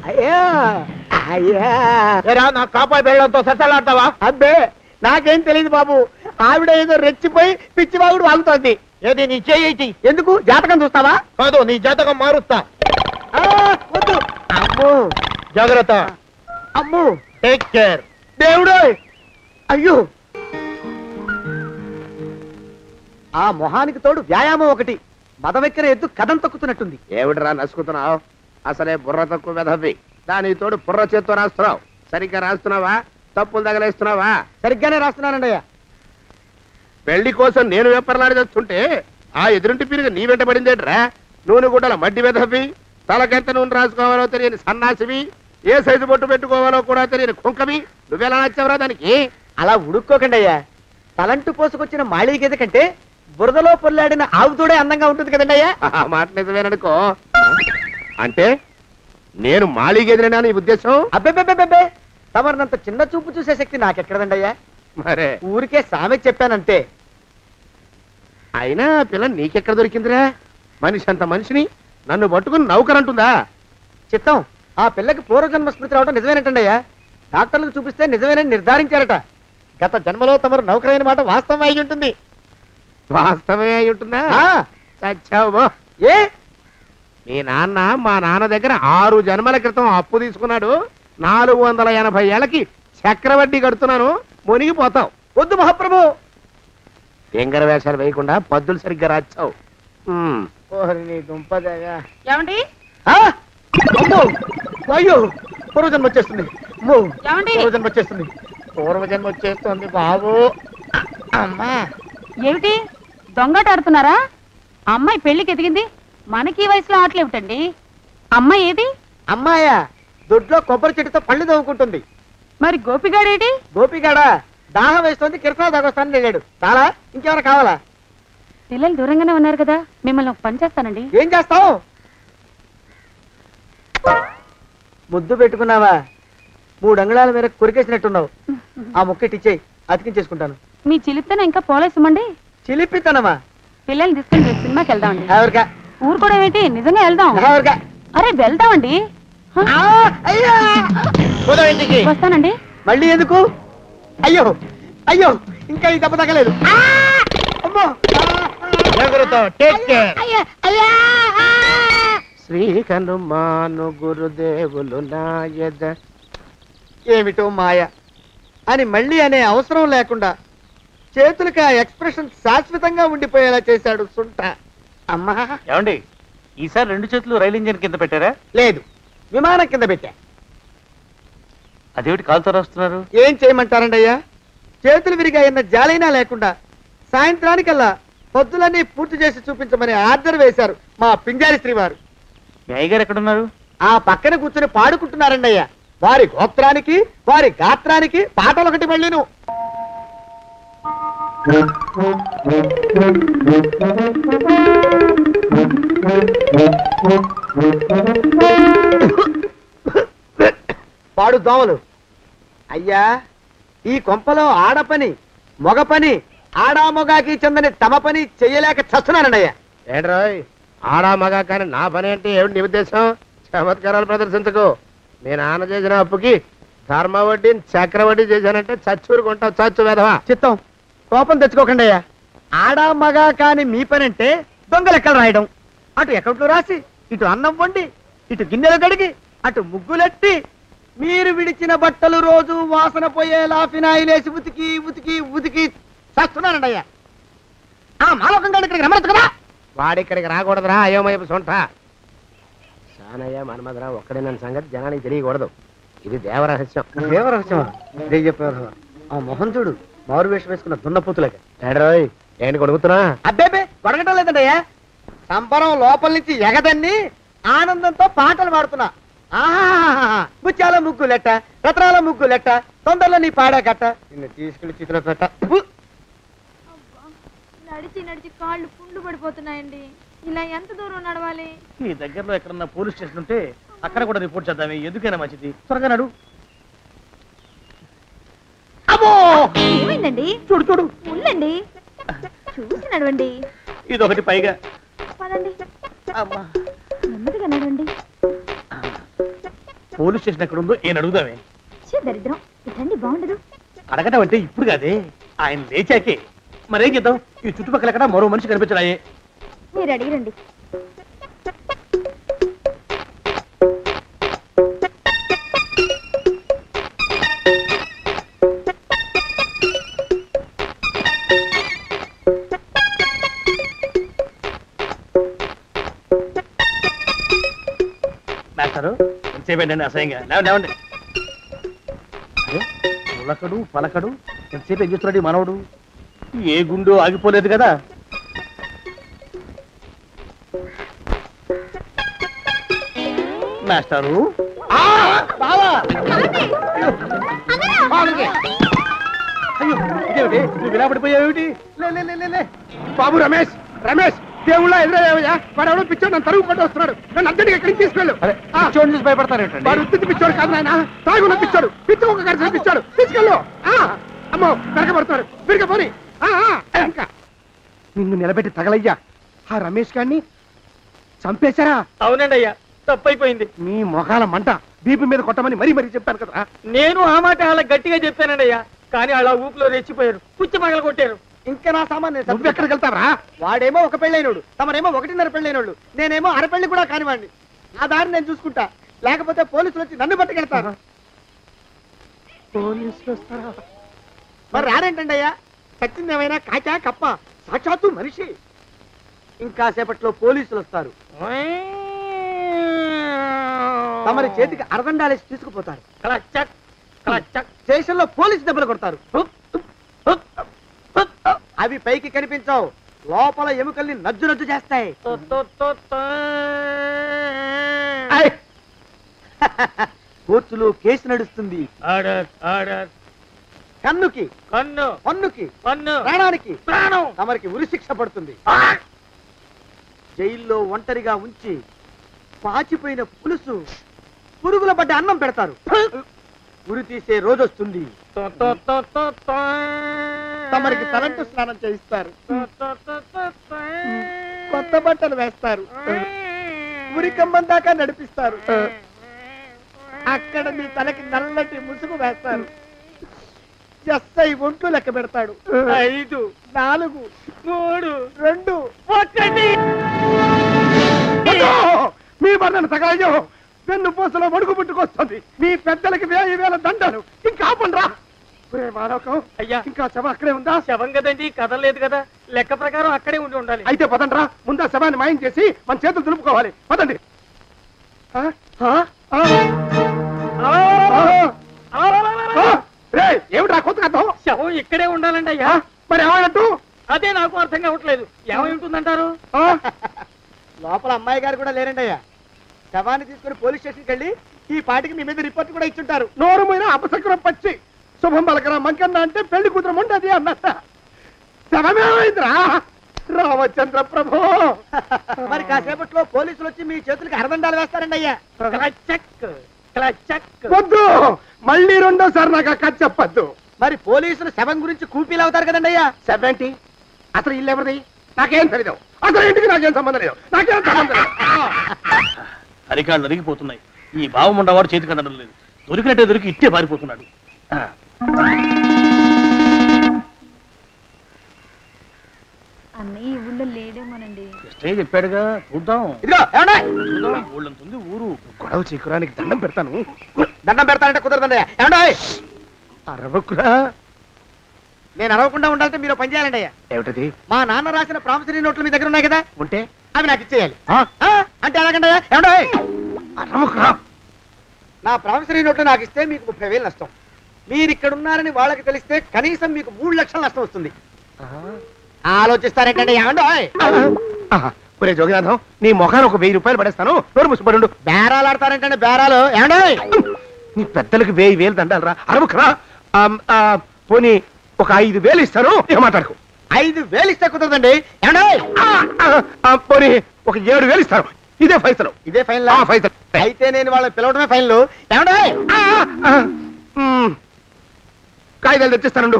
అయ్యో అయ్యా, నా కాపాయి బెళ్ళంతో సత్తలాడతావా? అబ్బే నాకేం తెలియదు బాబు, ఆవిడ ఏదో రెచ్చిపోయి పిచ్చివాగుడు వాగుతోంది. ఏది నీ చేయి? ఎందుకు? జాతకం చూస్తావా? కాదు, నీ జాతకం మారుస్తా. వద్దు. అమ్మో జాగ్రత్త. అమ్మో టేక్ కేర్. దేవుడు, అయ్యో ఆ మొహానికి తోడు వ్యాయామం ఒకటి, మదవెక్కిన ఎద్దు కథం తొక్కుతున్నట్టుంది. ఏమిటిరా నసుకుతున్నావు? అసలే బుర్ర తక్కువ వెధవి, దానికి తోడు బుర్ర చేత్తో రాస్తున్నావు. సరిగ్గా రాస్తున్నావా? తప్పులు తగలేస్తున్నావా? సరిగ్గానే రాస్తున్నానండి అయ్యా. పెళ్లి కోసం నేను వెప్పర్లాడి చేస్తుంటే ఆ ఎదురింటి పిరిగి నీ వెంట పడిందేట్రా? నూనె గుడ్డల మడ్డి వెధవి, తలకెంత నూనె రాసుకోవాలో తెలియని సన్నాసివి, ఏ సైజు బొట్టు పెట్టుకోవాలో కూడా తెలియని కుంకవి, నువ్వెలా నచ్చావురా దానికి? అలా ఉడుక్కోకండి అయ్యా. తలంటు పోసుకొచ్చిన మాళీ గేదె కంటే బురదలో పొల్లాడిన ఆవుతోడే అందంగా ఉంటుంది కదండి అయ్యా. ఆ మాట నిజమేననుకో. అంటే నేను మాళీగెదిరినా నీ ఉద్దేశం? అబ్బెబ్బెబ్బెబ్బే, తమరినంత చిన్న చూపు చూసే శక్తి నాకెక్కడదండి అయ్యా. మరే ఊరికే సామె చెప్పానంతే. అయినా పిల్ల నీకెక్కడ దొరికిందిరా? మనిషి అంత మనిషిని నన్ను పట్టుకుని నౌకరంటుందా? చిత్తం, ఆ పిల్లకి పూర్వజన్మ స్మృతి రావడం నిజమేనటండి అయ్యా. డాక్టర్లకు చూపిస్తే నిజమేనని నిర్ధారించారట. గత జన్మలో తమరు నౌకరైన మాట వాస్తవం అయి ఉంటుంది. వాస్తవమే అయి ఉంటుందా? చచ్చావు. ఏ మీ నాన్న మా నాన్న దగ్గర 6 జన్మల క్రితం అప్పు తీసుకున్నాడు. 480 ఏళ్ళకి చక్రవడ్డీ కడుతున్నాను, మునిగిపోతావు. వద్దు మహాప్రభు. ఎంగర వేషాలు వేయకుండా పద్దులు సరిగ్గా రాచావు. నీ దుంపదగా. ఏమండి? అయ్యో, పూర్వజన్మ వచ్చేస్తుంది. ఏమండి? పూర్వజన్మ వచ్చేస్తుంది. పూర్వజన్మ వచ్చేస్తుంది బాబు. అమ్మా, ఏమిటి దొంగట ఆడుతున్నారా? అమ్మాయి పెళ్లికి ఎదిగింది, మనకి ఈ వయసులో ఆటలేమిటండి? అమ్మాయి ఏది? అమ్మాయా దొడ్లో కొబ్బరి చెట్టుతో పళ్ళు తవ్వుకుంటుంది. మరి గోపిగాడేటి? గోపిగాడా దాహం వేస్తుంది, కిరసనాలు తాగొస్తానని వెళ్ళాడు. చాలా ఇంకేమైనా కావాలా? పిల్లలు దూరంగానే ఉన్నారు కదా, మిమ్మల్ని ఒక పని చేస్తానండి. ఏం చేస్తావు? ముద్దు పెట్టుకున్నావా? 3 అంగుళాల మేర కొరికేసినట్టున్నావు. ఆ ముక్కటిచ్చేయి, అతికించేసుకుంటాను. మీ చిలిపితనం ఇంకా పోలేసమండి. చిలిపితనమా? పిల్లల్ని తీసుకుని రేపు సినిమాకి వెళ్దామండి. ఎవరికా? ఊరు కూడా ఏంటి, నిజంగా వెళ్దాం. ఎవరికా? అరే వెళ్దామండి. వస్తానండి. మళ్ళీ ఎందుకు? అయ్యో అయ్యో, ఇంకా ఈ దెబ్బ తగ్గలేదు. శ్రీ హనుమాను గురుదేవులు నాయద. ఏమిటో మాయ అని మళ్ళీ అనే అవసరం లేకుండా చేతులకి ఆ ఎక్స్ప్రెషన్ శాశ్వతంగా ఉండిపోయేలా చేశాడు సుంట. అమ్మా, ఏమండి ఈసారి 2 చేతులు రైలు ఇంజిన్ కింద పెట్టారా? లేదు, విమానం కింద పెట్టా. అదేమిటి కాలుతో రాస్తున్నారు? ఏం చేయమంటారండి అయ్యా? చేతులు విరిగాయన్న జాలైనా లేకుండా సాయంత్రానికల్లా పొద్దులన్నీ పూర్తి చేసి చూపించమని ఆర్డర్ వేశారు మా పింజారి శ్రీవారు. మీ అయ్యగారు ఎక్కడున్నారు? ఆ పక్కన కూర్చొని పాడుకుంటున్నారండి అయ్యా. వారి గోత్రానికి వారి గాత్రానికి పాటలు ఒకటి మళ్ళీను. పాడు దోమలు. అయ్యా, ఈ కొంపలో ఆడపని మొగ పని ఆడా మొగాకి చెందని తమ పని చెయ్యలేక చస్తున్నానండి అయ్యా. ఏంట్రాయ్ ఆడా మగా కానీ నా పని అంటే ఏమిటి నీ ఉద్దేశం? చమత్కారాలు ప్రదర్శించకు. మీ నాన్న చేసిన అప్పుకి ధర్మ వడ్డీని చక్రవడ్డీ చేశానంటే చచ్చూరుకుంటావు. చచ్చు వెధవా. చిత్తం, కోపం తెచ్చుకోకండి అయ్యా. ఆడా మగా కాని మీ పని అంటే దొంగ లెక్కలు రాయడం. అటు అకౌంట్లో రాసి, ఇటు అన్నం వండి, ఇటు గిన్నెలు కడిగి, అటు ముగ్గులెట్టి, మీరు విడిచిన బట్టలు రోజు వాసన పోయేలా ఫినాయిలేసి ఉతికి ఉతికి ఉతికి చస్తున్నానండి అయ్యా. ఆ మాలోకం గారి ఇక్కడికి రమ్మచ్చు కదా. వాడిక్కడికి రాకూడదురా అయోమయపు సొంట. సానయ్య మన్మధరా ఒక్కడే నన్ను సంగతి జనానికి తెలియకూడదు. ఇది దేవరహస్యం. దేవరహస్యమా? ఆ మొహం చూడు, మారు వేషం వేసుకున్న దున్నపోతులగా. ఏడ్రోయ్ ఏంటి కొడుకుతున్నా? అబ్బేబే కొడగటం లేదండి అయ్యా. సంబరం లోపల నుంచి ఎగదన్ని ఆనందంతో పాటలు పాడుతున్నా. ఆహా, ముత్యాల ముగ్గులెట్ట, రత్నాల ముగ్గులెట్ట, తొందరలో నీ పాడా కట్ట, నిన్ను తీసుకుని చిత్ర పెట్ట. నడిచి నడిచి కాళ్ళు పుండ్లు పడిపోతున్నాయండి. ఇలా ఎంత దూరం నడవాలి? ఈ దగ్గరలో ఎక్కడన్నా పోలీస్ స్టేషన్ ఉంటే అక్కడ కూడా రిపోర్ట్ చేద్దామే, ఎందుకైనా మంచిది. త్వరగా నడు. అమ్మో ఏమైందండి? చూడు చూడు, ఉండండి, చూసి నడవండి. ఇదొకటి పైగా. పదండి, అమ్మా, నెమ్మదిగా నడవండి. పోలీస్ స్టేషన్ ఎక్కడ ఉందో ఏం అడుగుదామే. దరిద్రం, ఇటండి బాగుండదు. అడగటం అంటే ఇప్పుడు కాదే, ఆయన లేచాకే. మరేం చేద్దాం, ఈ చుట్టుపక్కల ఎక్కడ మరో మనిషి కనిపించడాయే. మీరు అడిగిరండి. మాస్టారు ఎంతసేపండి అసహ్యంగా, లేవండి. పులకడు పలకడు, ఎంతసేపు ఏం చేస్తున్నాడు ఈ మనవడు? ఏ గుండు ఆగిపోలేదు కదా. మాస్టారు అయ్యో ఇదేమిటి, నువ్వు ఇలా పడిపోయావేమిటి? లే. బాబు రమేష్, రమేష్ దేవుళ్ళ ఎదురయ్యా, వాడు పిచ్చోడు నన్ను తరుగు కొట్టి వస్తున్నాడు. నన్ను అద్దెకి ఎక్కడికి తీసుకెళ్ళు. చూసి భయపడతారేంటండి? వాడు ఉత్తి పిచ్చోడు కాదు నాయన, తాగున్న పిచ్చోడు, పిచ్చి ఒక గడిచిన పిచ్చోడు. తీసుకెళ్ళు. అమ్మో వెనకబడుతున్నాడు, విరగపోని. ఇంకా నిన్ను నిలబెట్టి తగలయ్యా. ఆ రమేష్ గారిని చంపేశారా? అవునండి అయ్యా, తప్పైపోయింది. నీ మొఖాల మంట, బీపీ మీద కొట్టమని మరీ చెప్పాను కదా. నేను ఆ మాట అలా గట్టిగా చెప్పానండి అయ్యా, కానీ అలా ఊపిలో రెచ్చిపోయారు, పుచ్చి పగల కొట్టారు. ఇంకా నా సామాన్ నువ్వు ఎక్కడికి వెళ్తావరా? వాడేమో ఒక పెళ్ళైనోడు, తమరేమో 1.5 పెళ్ళైనోళ్ళు, నేనేమో అరపెళ్ళి కూడా కానివ్వండి. ఆ దారి నేను చూసుకుంటా, లేకపోతే పోలీసులు వచ్చి నన్ను పట్టుకెళ్తారు. పోలీసులు వస్తారా? మరి రారేంటండి అయ్యా, చచ్చింది ఏమైనా కాచా కప్ప, సాక్షాత్తు మనిషి. ఇంకా సేపట్లో పోలీసులు వస్తారు, తమరి చేతికి అరదండాలేసి తీసుకుపోతారు. క్లచక్ క్లచక్. స్టేషన్ లో పోలీసు దెబ్బలు కొడతారు. అవి పైకి కనిపించవు, లోపల ఎముకల్ని నజ్జు నజ్జు చేస్తాయి. కోర్టులో కేసు నడుస్తుంది. Order order. కన్నుకి కన్ను, పన్నుకి పన్ను, ప్రాణానికి ప్రాణం. తమరికి ఉరిశిక్ష పడుతుంది. జైల్లో ఒంటరిగా ఉంచి పాచిపోయిన పులుసు, పురుగుల పడ్డ అన్నం పెడతారు. ఉరి తీసే రోజు వస్తుంది. తమరికి తలంటు స్నానం చేయిస్తారు, కొత్త బట్టలు వేస్తారు, ఉరికంబం దాకా నడిపిస్తారు. అక్కడ మీ తలకి నల్లటి ముసుగు వేస్తారు. ఎస్ఐ ఒంట్లు లెక్క పెడతాడు. 5 4 3 2 1. మీ వర్ణన తగలయ్యో, పెన్ను పూసలో మడుగు పుట్టుకొస్తుంది. మీ పెద్దలకి 1000 దండాలు. ఇంకా ఆపండ్రా. అయ్యా, ఇంకా శవం అక్కడే ఉందా? శవం కదండి, కదలలేదు కదా, లెక్క ప్రకారం అక్కడే ఉండి ఉండాలి. అయితే పదండ్రా, ముందా శవాన్ని మాయం చేసి మన చేతులు దులుపుకోవాలి. పదండి. ఏమిట్రా కొత్త కథ? శవం ఇక్కడే ఉండాలండి అయ్యా. మరి ఏమైనట్టు? అదే నాకు అర్థం కావట్లేదు. ఏమై ఉంటుందంటారు? లోపల అమ్మాయి గారు కూడా లేరండి అయ్యా. శవాన్ని తీసుకుని పోలీస్ స్టేషన్కి వెళ్ళి ఈ పాటికి మీ మీద రిపోర్ట్ కూడా ఇచ్చుంటారు. నోరు మీద అపశకునం పచ్చి శుభం పలకరా మంకన్న అంటే పెళ్లి కూతురం ఉండదు అన్నట్ట. శవమేమైందిరా? రామచంద్ర ప్రభు. మరి కాసేపట్లో పోలీసులు వచ్చి మీ చేతులకి అరదండాలు వేస్తారండి అయ్యా. వద్దు, మళ్ళీ రెండోసారి నాకు అక్క చెప్పద్దు. మరి పోలీసులు శవం గురించి కూపీలు అవుతారు కదండి అయ్యా. శవేంటి? అసలు ఇల్లు ఎవరిది? నాకేం తెలియదు. అసలు ఇంటికి నాకేం సంబంధం లేదు. నాకేం సంబంధం లేదు. అరికాళ్ళు అరిగిపోతున్నాయి. ఈ బావముండవాడు చేతికి అందడం లేదు. దొరికినట్టే దొరికి ఇట్టే పారిపోతున్నాడు. అన్నయ్య ఊళ్ళో లేడేమోనండి. కృష్ణయ్య చెప్పాడుగా, చూద్దాం. ఊళ్ళంతుంది ఊరు. గొడవ చీకురానికి దండం పెడతాను. దండం పెడతానంటే కుదరదండి. ఏమండి అరవకురా. నేను అరవకుండా ఉండాలంటే మీరు పని చేయాలండి అయ్యా. ఏమిటది? మా నాన్న రాసిన ప్రామిసరీ నోట్లు మీ దగ్గర ఉన్నాయి కదా, ఉంటే అవి నాకు ఇచ్చేయాలి. అంటే ఎలాగండి అయ్యా? ఏమండి అరవకురా. నా ప్రామిసరీ నోట్లు నాకు ఇస్తే మీకు 30,000 నష్టం. మీరు ఇక్కడ ఉన్నారని వాళ్ళకి తెలిస్తే కనీసం మీకు 3 లక్షల నష్టం వస్తుంది. ఆలోచిస్తారేంటండి? ఏమండి ఒరే జోగినాథం, నీ మొఖాన్ని ఒక 1000 రూపాయలు పడేస్తాను. నోరు మూసిపడు. బేరాలు ఆడతారేంటండి? బేరాలు ఏమండి? నీ పెద్దలకు 1000 దండాలరా. అరవకురా. పోనీ ఒక 5,000 ఇస్తాను. ఏం మాట్లాడుకో. 5,000 ఇస్తే కుదరదండి. ఏమండి? పోనీ ఒక 7,000 ఇస్తారు. ఇదే ఫైసలు. ఇదే ఫైన్ ఫైసలు. అయితే నేను వాళ్ళని పిలవడమే ఫైన్లు. ఏమంటే కాగితాలు తెచ్చిస్తానండు.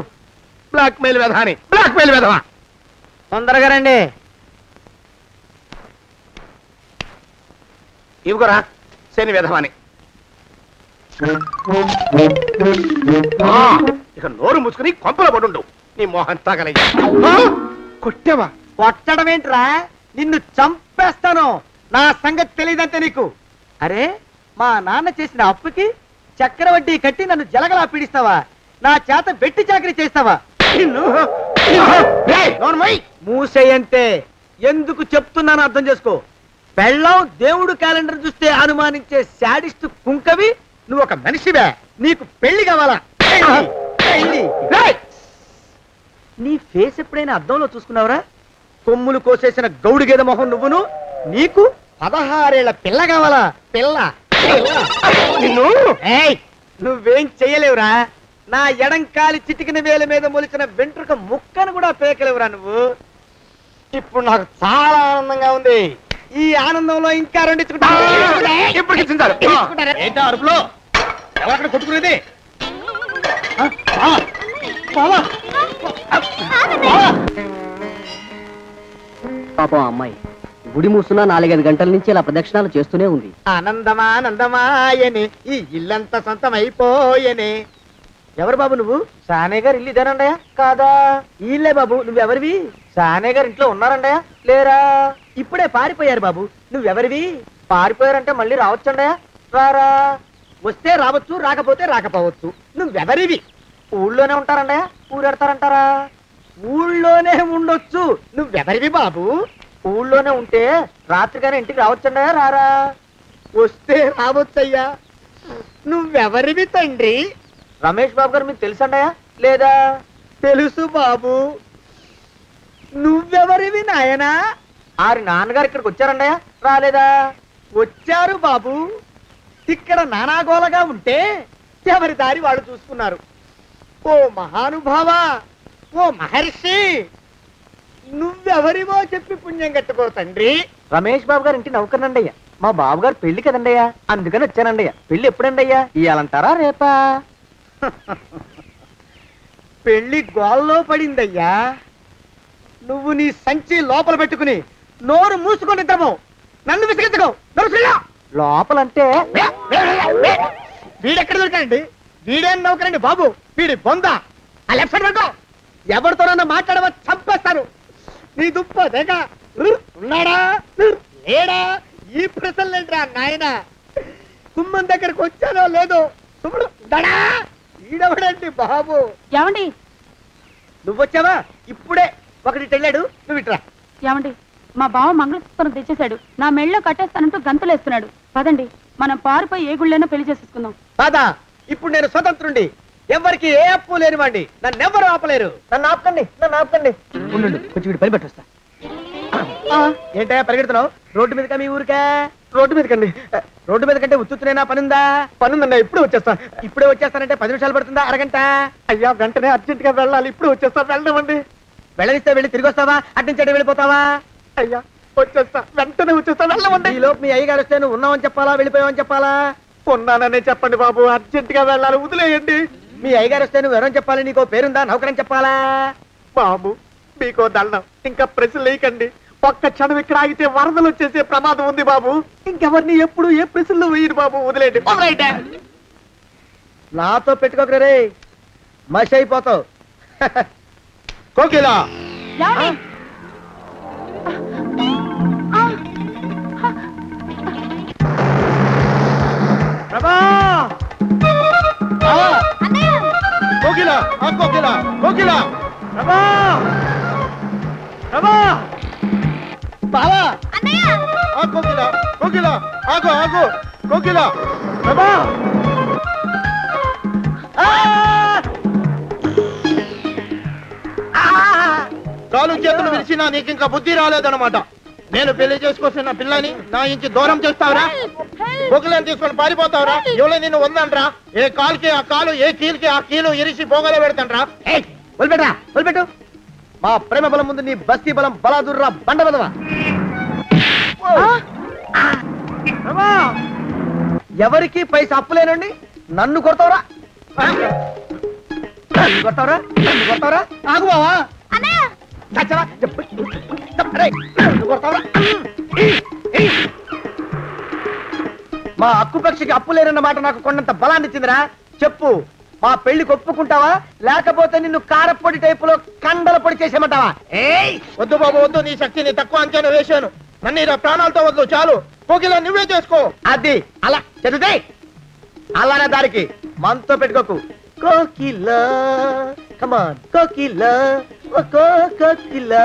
బ్లాక్ మెయిల్ వెధవాని, బ్లాక్ మెయిల్ వెధవా. తొందరగా రండి. ఇవిగోరా శని వెధవాని. ఇక నోరు ముసుకుని కొంపల పడుండు. నీ మోహన్ తాగలయ్యా. కొట్టావా? కొట్టడం ఏంట్రా, నిన్ను చంపేస్తాను. నా సంగతి తెలియదంటే నీకు. అరే, మా నాన్న చేసిన అప్పుకి చక్రవడ్డీ కట్టి నన్ను జలగలా పీడిస్తావా? నా చేత బెట్టి చాకరీ చేస్తావా? మూసేయంటే ఎందుకు చెప్తున్నాను అర్థం చేసుకో. పెళ్ళం దేవుడు క్యాలెండర్ చూస్తే అనుమానించే శాడిస్ట్ కుంకవి నువ్వు ఒక మనిషివే. నీకు పెళ్లి కావాలా? పెళ్లి. నీ ఫేస్ ఎప్పుడైనా అద్దంలో చూసుకున్నావురా? కొమ్ములు కోసేసిన గౌడు గేదె మొహం నువ్వును. నీకు 16 ఏళ్ల పిల్ల కావాలా? పిల్ల. నువ్వేం చెయ్యలేవురా. నా ఎడంకాలి చిటికిన వేల మీద మొలిచిన వెంట్రుక ముక్కను కూడా పేకలేవురా నువ్వు. ఇప్పుడు నాకు చాలా ఆనందంగా ఉంది. ఈ ఆనందంలో ఇంకా ఏంటా అరుపులో? ఎవరక్కడ కొట్టుకునేది? పాపం అమ్మాయి గుడి మూసున్న 4-5 గంటల నుంచి ఇలా ప్రదక్షిణాలు చేస్తూనే ఉంది. ఆనందమానందమాయని ఈ ఇల్లంతా సొంతం అయిపోయనే. ఎవరు బాబు నువ్వు? సానే గారు ఇల్లు ఇదేనండయా? కాదా? ఇల్లే బాబు. నువ్వెవరివి? సానే గారు ఇంట్లో ఉన్నారండయా? లేరా? ఇప్పుడే పారిపోయారు బాబు. నువ్వెవరివి? పారిపోయారంటే మళ్ళీ రావచ్చండయా? రారా? వస్తే రావచ్చు, రాకపోతే రాకపోవచ్చు. నువ్వెవరివి? ఊళ్ళోనే ఉంటారండయా? ఊరెడతారంటారా? ఊళ్ళోనే ఉండొచ్చు. నువ్వెవరివి బాబు? ఊళ్ళోనే ఉంటే రాత్రిగానే ఇంటికి రావచ్చండయా? రారా? వస్తే రావచ్చయ్యా. నువ్వెవరివి తండ్రి? రమేష్ బాబు గారు మీకు తెలుసండయా? లేదా? తెలుసు బాబు. నువ్వెవరివి నాయనా? ఆరి నాన్నగారు ఇక్కడికి వచ్చారండయా? రాలేదా? వచ్చారు బాబు. ఇక్కడ నానాగోలగా ఉంటే ఎవరి దారి వాళ్ళు చూసుకున్నారు. ఓ మహానుభావా, ఓ మహర్షి, నువ్వెవరివో చెప్పి పుణ్యం కట్టుకో తండ్రి. రమేష్ బాబు గారు ఇంటి నౌకర్నండయ్యా. మా బాబు గారు పెళ్లి కదండయ్యా, అందుకని వచ్చానండయ్యా. పెళ్లి ఎప్పుడండయ్యా? ఇయ్యాలంటారా రేపా? పెళ్లి గోల్లో పడిందయ్యా. నువ్వు నీ సంచి లోపల పెట్టుకుని నోరు మూసుకొని నిద్రపో. నన్ను విసిగించుకో. లోపలంటే వీడెక్కడ దొరికాడండి? వీడేం నౌకరండి బాబు, వీడి బొంద. ఆ లెఫ్ట్ సైడ్ పడుకో. ఎవరితోనన్నా మాట్లాడవా చంపేస్తాను. నీ దుప్ప దేక ఉన్నాడా లేడా? ఈ ప్రశ్నలేంట్రా నాయన. కుమ్మం దగ్గరకు వచ్చానో లేదో తుమ్ముడు దడా. ఈడవడండి బాబు. ఏమండి? నువ్వొచ్చావా? ఇప్పుడే ఒకటి తెళ్ళాడు. నువ్వు ఇట్రా. ఏమండి, మా బావ మంగళసూత్రం తెచ్చేశాడు. నా మెళ్ళో కట్టేస్తానంటూ గంతులేస్తున్నాడు. పదండి, మనం పారిపోయి ఏ గుళ్ళైనా పెళ్లి చేసేసుకుందాం. కాదా? ఇప్పుడు నేను స్వతంత్రుండి, ఎవరికి ఏ అప్పు లేని వాడిని. నన్ను ఎవరు ఆపలేరు. నన్ను ఆపకండి, నన్ను ఆపకండి. ఉండు, కొంచెం వీడి పని పెట్టొస్తా. ఏంటయ్యా పరిగెడుతున్నావు? రోడ్డు మీదకా మీ ఊరికా? రోడ్డు మీదకండి. రోడ్డు మీద కంటే ఉత్తునేనా? పనుందా? పనుందన్నా. ఇప్పుడే వచ్చేస్తా. ఇప్పుడే వచ్చేస్తానంటే 10 నిమిషాలు పడుతుందా? అరగంట? అయ్యా వెంటనే అర్జెంట్ గా వెళ్ళాలి. ఇప్పుడు వచ్చేస్తా. వెళ్ళమండి. వెళ్ళనిస్తే వెళ్ళి తిరిగి వస్తావా? అడ్డించండి వెళ్ళిపోతావా? అయ్యా వచ్చేస్తా, వెంటనే వచ్చేస్తా. వెళ్ళమండి. ఈ లోపు మీ అయ్యగారు వస్తే నువ్వు ఉన్నావని చెప్పాలా, వెళ్ళిపోయావని చెప్పాలా? ఉన్నాననే చెప్పండి బాబు. అర్జెంట్ గా వెళ్ళాలి, వదిలేయండి. మీ అయ్యగారు వస్తే నువ్వు ఎవరని చెప్పాలి? నీకో పేరుందా? నౌకరని చెప్పాలా? బాబు మీకో దండం. ఇంకా ప్రశ్నలు వేయకండి. ఒక్క క్షణం ఇక్కడ ఆగితే వరదలు వచ్చేసే ప్రమాదం ఉంది బాబు. ఇంకెవరిని ఎప్పుడు ఏ ప్రశ్నలు వేయరు బాబు. వదిలేయండి. నాతో పెట్టుకోకరే, మషి అయిపోతావు. కోకిలా కోకిలా కోకిలా కోకిలా బావా కోకిలా కోకిలా ఆగు ఆగు కోకిలా కాలు చేతులు విరిచినా నీకు ఇంకా బుద్ధి రాలేదన్నమాట. నేను పెళ్లి చేసుకొస్తున్న పిల్లని నా ఇంటి దూరం చేస్తావురా? బొగ్గులను తీసుకొని పారిపోతావురా? ఎవరో నిన్ను ఉందంట్రా? ఏ కాలుకి ఆ కాలు, ఏ కీలుకి ఆ కీలు ఇరిచి బొగలో పెడతాంట్రా? వదిలిపెట్టరా, వదిలిపెట్టు. మా ప్రేమ బలం ముందు నీ బస్తీ బలం బలాదుర్రా బండ బదవా. ఎవరికి పైసా అప్పులేనండి నన్ను కొడతావరా కొడతావరా కొడతావరా ఆగు బావా మా అక్కుపక్షికి అప్పు లేనన్న మాట నాకు కొండంత బలాన్ని ఇచ్చిందిరా చెప్పు మా పెళ్లికి ఒప్పుకుంటావా లేకపోతే నిన్ను కారపొడి టైపులో కండల పొడి చేసేమంటావా వద్దు బాబు వద్దు, నీ శక్తిని తక్కువ అంచనా వేశాను. నన్ను ఇలా ప్రాణాలతో వద్దు, చాలు. కోకిలా నువ్వే చేసుకో. అది అలా చదివితే అలానే దారికి మనతో పెట్టుకోకు. కోకిలా కమాన్ కోకిలా కోకిలా